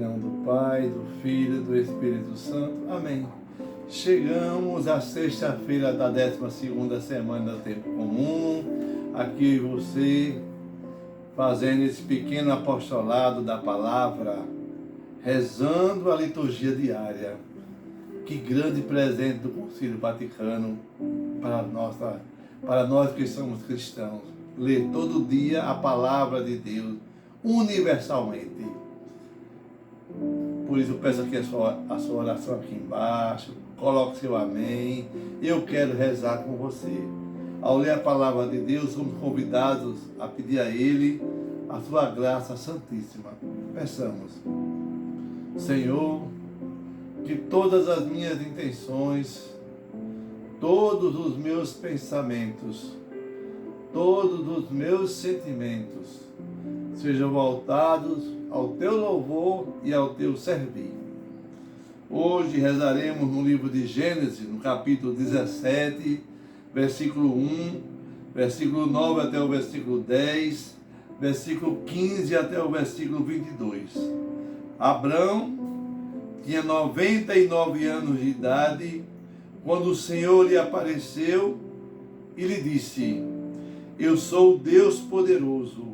nome do Pai, do Filho e do Espírito Santo. Amém. Chegamos à sexta-feira da 12ª semana do Tempo Comum. Aqui você, fazendo esse pequeno apostolado da palavra, rezando a liturgia diária. Que grande presente do Concílio Vaticano para nós que somos cristãos. Ler todo dia a palavra de Deus, universalmente. Por isso eu peço aqui a sua oração aqui embaixo, coloque seu amém. Eu quero rezar com você. Ao ler a palavra de Deus, somos convidados a pedir a Ele a sua graça santíssima. Peçamos. Senhor, que todas as minhas intenções, todos os meus pensamentos, todos os meus sentimentos sejam voltados ao Teu louvor e ao Teu servir. Hoje rezaremos no livro de Gênesis, no capítulo 17, versículo 1, versículo 9 até o versículo 10, versículo 15 até o versículo 22. Abrão tinha 99 anos de idade quando o Senhor lhe apareceu e lhe disse: Eu sou o Deus poderoso,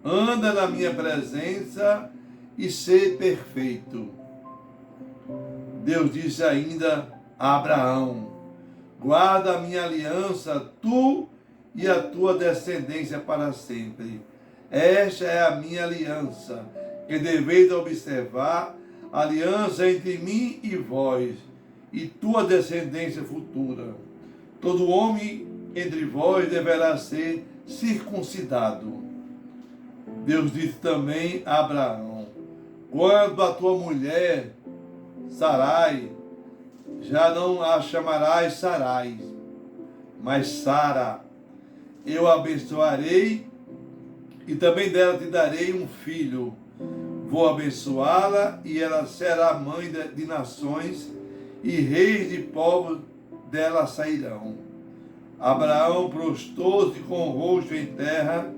anda na minha presença e sê perfeito. Deus disse ainda a Abraão: Guarda a minha aliança, tu e a tua descendência para sempre. Esta é a minha aliança, que deveis observar, aliança entre mim e vós, e tua descendência futura. Todo homem entre vós deverá ser circuncidado. Deus disse também a Abraão: Quando a tua mulher, Sarai, já não a chamarás Sarai, mas Sara. Eu a abençoarei e também dela te darei um filho. Vou abençoá-la e ela será mãe de nações e reis de povos dela sairão. Abraão prostou-se com o rosto em terra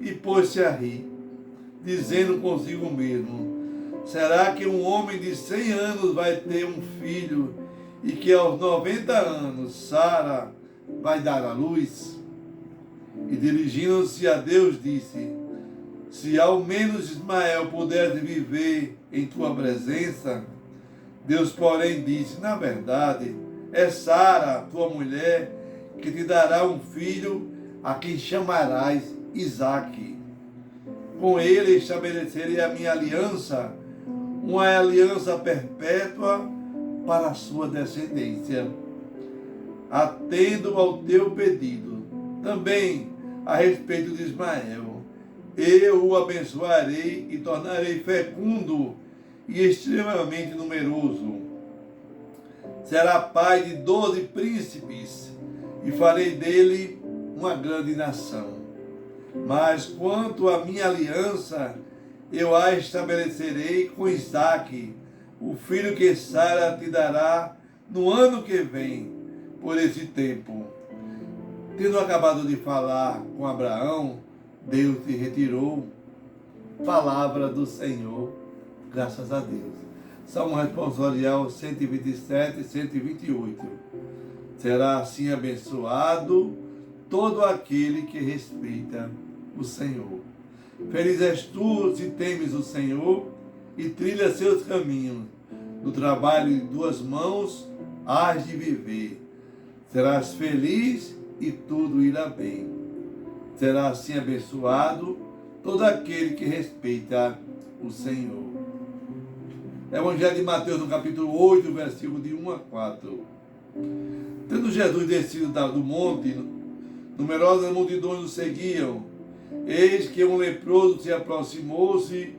e pôs-se a rir, dizendo consigo mesmo: Será que um homem de 100 anos vai ter um filho e que aos 90 anos Sara vai dar à luz? E dirigindo-se a Deus disse: Se ao menos Ismael pudesse viver em tua presença. Deus, porém, disse: Na verdade, é Sara, tua mulher, que te dará um filho, a quem chamarás Isaque. Com ele estabelecerei a minha aliança, uma aliança perpétua para a sua descendência. Atendo ao teu pedido, também a respeito de Ismael. Eu o abençoarei e tornarei fecundo e extremamente numeroso. Será pai de 12 príncipes e farei dele uma grande nação. Mas quanto à minha aliança, eu a estabelecerei com Isaque, o filho que Sara te dará no ano que vem, por esse tempo. Tendo acabado de falar com Abraão, Deus se retirou. Palavra do Senhor, graças a Deus. Salmo responsorial 127 e 128. Será assim abençoado todo aquele que respeita o Senhor. Feliz és tu se temes o Senhor e trilha seus caminhos. No trabalho de tuas mãos hás de viver. Serás feliz e tudo irá bem. Será assim abençoado todo aquele que respeita o Senhor. Evangelho de Mateus, no capítulo 8, versículo de 1 a 4. Tendo Jesus descido do monte, numerosas multidões o seguiam. Eis que um leproso se aproximou-se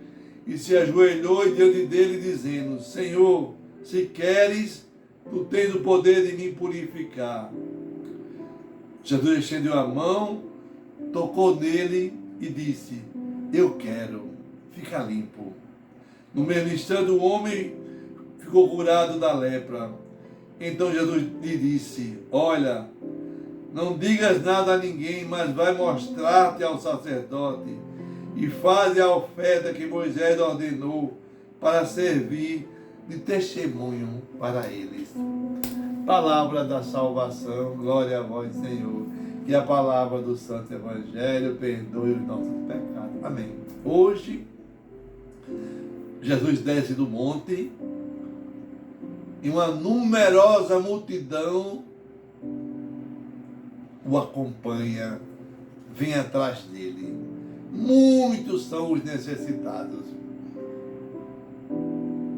e se ajoelhou diante dele, dizendo: Senhor, se queres, tu tens o poder de me purificar. Jesus estendeu a mão, tocou nele e disse: Eu quero, fica limpo. No mesmo instante o homem ficou curado da lepra. Então Jesus lhe disse: Olha, não digas nada a ninguém, mas vai mostrar-te ao sacerdote e faze a oferta que Moisés ordenou para servir de testemunho para eles. Palavra da salvação, glória a vós, Senhor. Que a palavra do Santo Evangelho perdoe os nossos pecados. Amém. Hoje, Jesus desce do monte e uma numerosa multidão o acompanha, vem atrás dele. Muitos são os necessitados.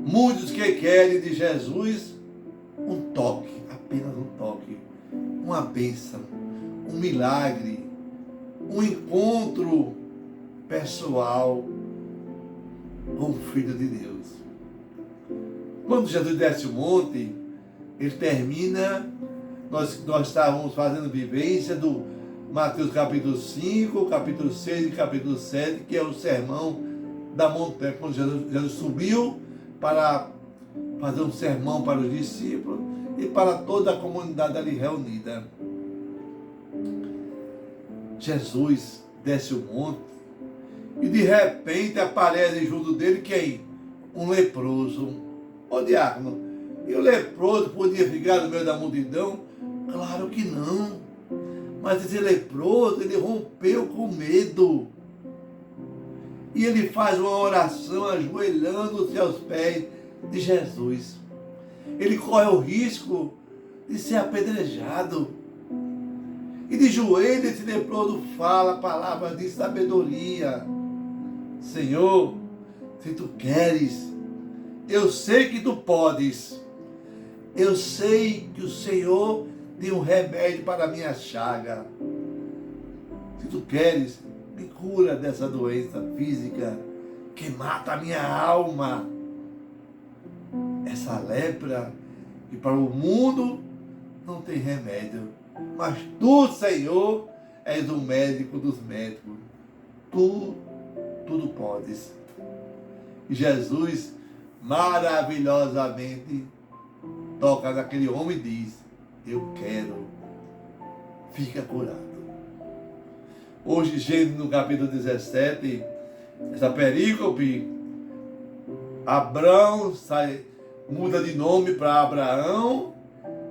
Muitos que querem de Jesus um toque, apenas um toque, uma bênção, um milagre, um encontro pessoal com o Filho de Deus. Quando Jesus desce o monte, ele termina, nós estávamos fazendo vivência do Mateus capítulo 5, capítulo 6 e capítulo 7, que é o sermão da montanha, quando Jesus subiu para fazer um sermão para os discípulos e para toda a comunidade ali reunida. Jesus desce o monte e de repente aparece junto dele quem? Um leproso. Ô diácono, e o leproso podia ficar no meio da multidão? Claro que não. Mas esse leproso, ele rompeu com medo. E ele faz uma oração ajoelhando-se aos pés de Jesus. Ele corre o risco de ser apedrejado. E de joelho esse leproso fala palavras de sabedoria. Senhor, se tu queres, eu sei que tu podes. Eu sei que o Senhor tem um remédio para a minha chaga. Se tu queres, me cura dessa doença física que mata a minha alma. Essa lepra que para o mundo não tem remédio. Mas tu, Senhor, és o médico dos médicos. Tu tudo podes. E Jesus maravilhosamente toca naquele homem e diz: eu quero, fica curado. Hoje, Gênesis no capítulo 17, essa perícope, Abrão muda de nome para Abraão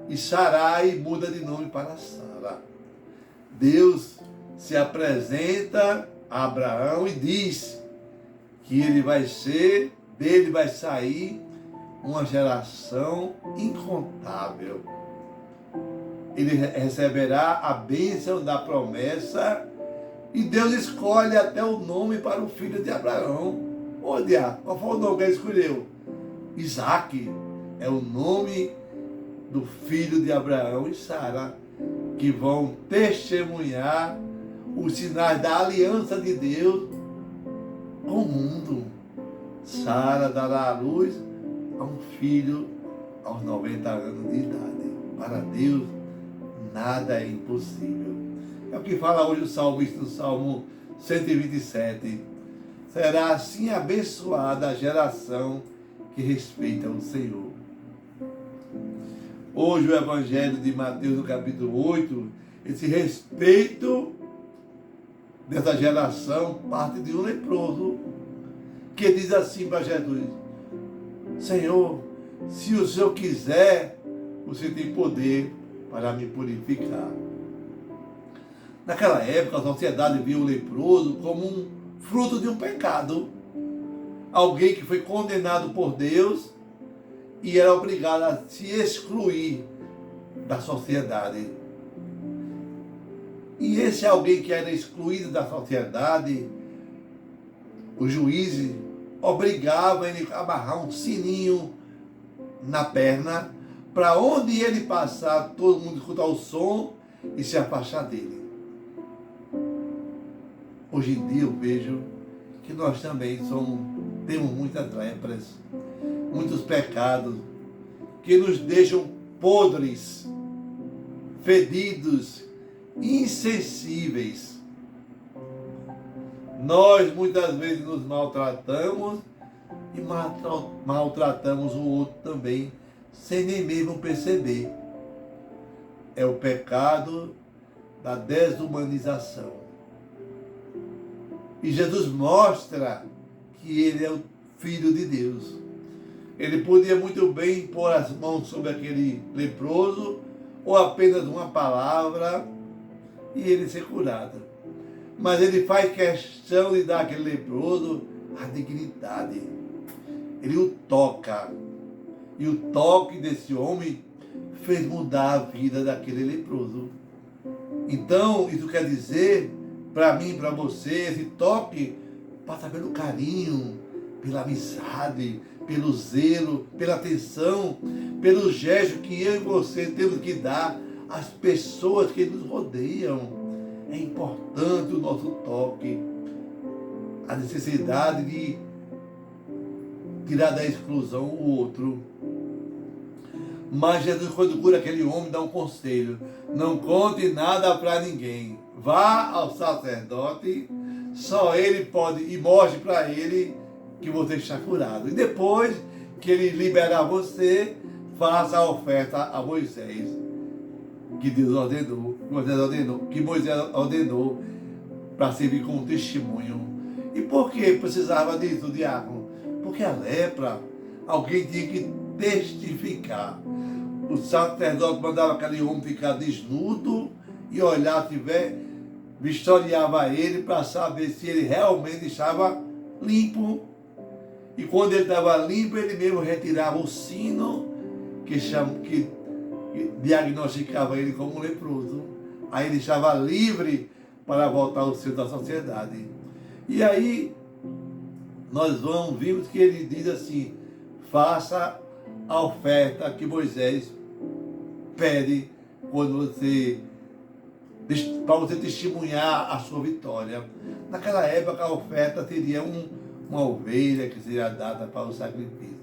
e Sarai muda de nome para Sara. Deus se apresenta a Abraão e diz que dele vai sair uma geração incontável. Ele receberá a bênção da promessa e Deus escolhe até o nome para o filho de Abraão. Olha, qual foi o nome que ele escolheu? Isaac é o nome do filho de Abraão e Sara, que vão testemunhar os sinais da aliança de Deus com o mundo. Sara dará à luz a um filho aos 90 anos de idade. Para Deus, nada é impossível. É o que fala hoje o salmista no Salmo 127. Será assim abençoada a geração que respeita o Senhor. Hoje o Evangelho de Mateus, no capítulo 8, esse respeito dessa geração parte de um leproso, que diz assim para Jesus: Senhor, se o Senhor quiser, você tem poder para me purificar. Naquela época, a sociedade via o leproso como um fruto de um pecado. Alguém que foi condenado por Deus e era obrigado a se excluir da sociedade. E esse alguém que era excluído da sociedade, os juízes obrigavam ele a amarrar um sininho na perna, para onde ele passar, todo mundo escutar o som e se afastar dele. Hoje em dia eu vejo que nós também temos muitas lepras, muitos pecados que nos deixam podres, fedidos, insensíveis. Nós muitas vezes nos maltratamos e maltratamos o outro também, sem nem mesmo perceber. É o pecado da desumanização. E Jesus mostra que ele é o Filho de Deus. Ele podia muito bem pôr as mãos sobre aquele leproso, ou apenas uma palavra, e ele ser curado. Mas ele faz questão de dar àquele leproso a dignidade. Ele o toca. E o toque desse homem fez mudar a vida daquele leproso. Então, isso quer dizer, para mim, para você, esse toque passa pelo carinho, pela amizade, pelo zelo, pela atenção, pelo gesto que eu e você temos que dar às pessoas que nos rodeiam. É importante o nosso toque, a necessidade de tirar da exclusão o outro. Mas Jesus, quando cura aquele homem, dá um conselho: não conte nada para ninguém. Vá ao sacerdote, só ele pode, e mostre para ele que você está curado. E depois que ele liberar você, faça a oferta a Moisés, que Deus ordenou, que Moisés ordenou para servir como testemunho. E por que precisava disso, diácono? Porque a lepra, alguém tinha que testificar. O sacerdote mandava aquele homem ficar desnudo e olhar, vistoriava ele para saber se ele realmente estava limpo. E quando ele estava limpo, ele mesmo retirava o sino que diagnosticava ele como leproso. Aí ele estava livre para voltar ao seio da sociedade. E aí nós vimos que ele diz assim: faça a oferta que Moisés pede para você testemunhar a sua vitória. Naquela época a oferta teria uma ovelha que seria dada para o sacrifício.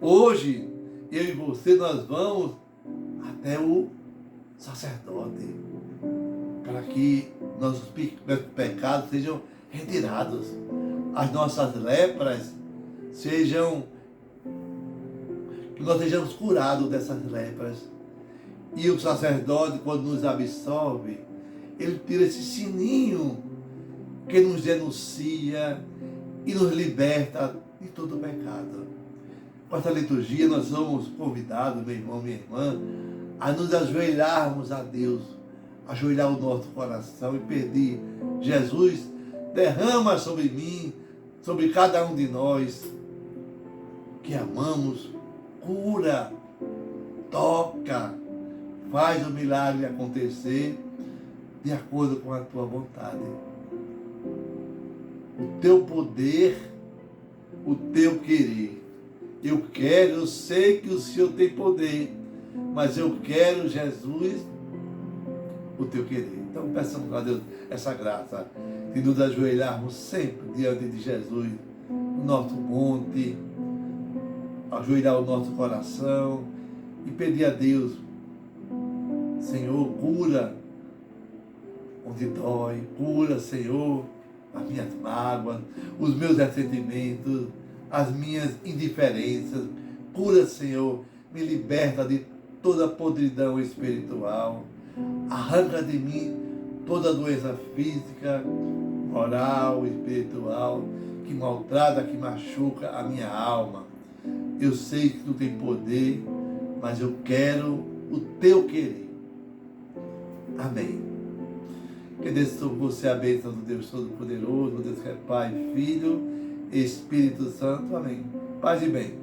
Hoje, eu e você, nós vamos até o sacerdote para que nossos pecados sejam retirados, as nossas lepras que nós sejamos curados dessas lepras. E o sacerdote, quando nos absolve, ele tira esse sininho que nos denuncia e nos liberta de todo o pecado. Com essa liturgia, nós somos convidados, meu irmão, minha irmã, a nos ajoelharmos a Deus, ajoelhar o nosso coração e pedir: Jesus, derrama sobre mim, sobre cada um de nós que amamos, cura, toca, faz o milagre acontecer de acordo com a tua vontade. O teu poder, o teu querer. Eu sei que o Senhor tem poder, mas eu quero, Jesus, o teu querer. Então peçamos a Deus essa graça de nos ajoelharmos sempre diante de Jesus, no nosso monte, ajoelhar o nosso coração e pedir a Deus: Senhor, cura onde dói, cura, Senhor, as minhas mágoas, os meus ressentimentos, as minhas indiferenças. Cura, Senhor, me liberta de toda podridão espiritual. Arranca de mim toda doença física, moral, espiritual, que maltrata, que machuca a minha alma. Eu sei que tu tem poder, mas eu quero o teu querer. Amém. Que desça sobre você a bênção do Deus Todo-Poderoso, Deus que é Pai, Filho, Espírito Santo. Amém. Paz e bem.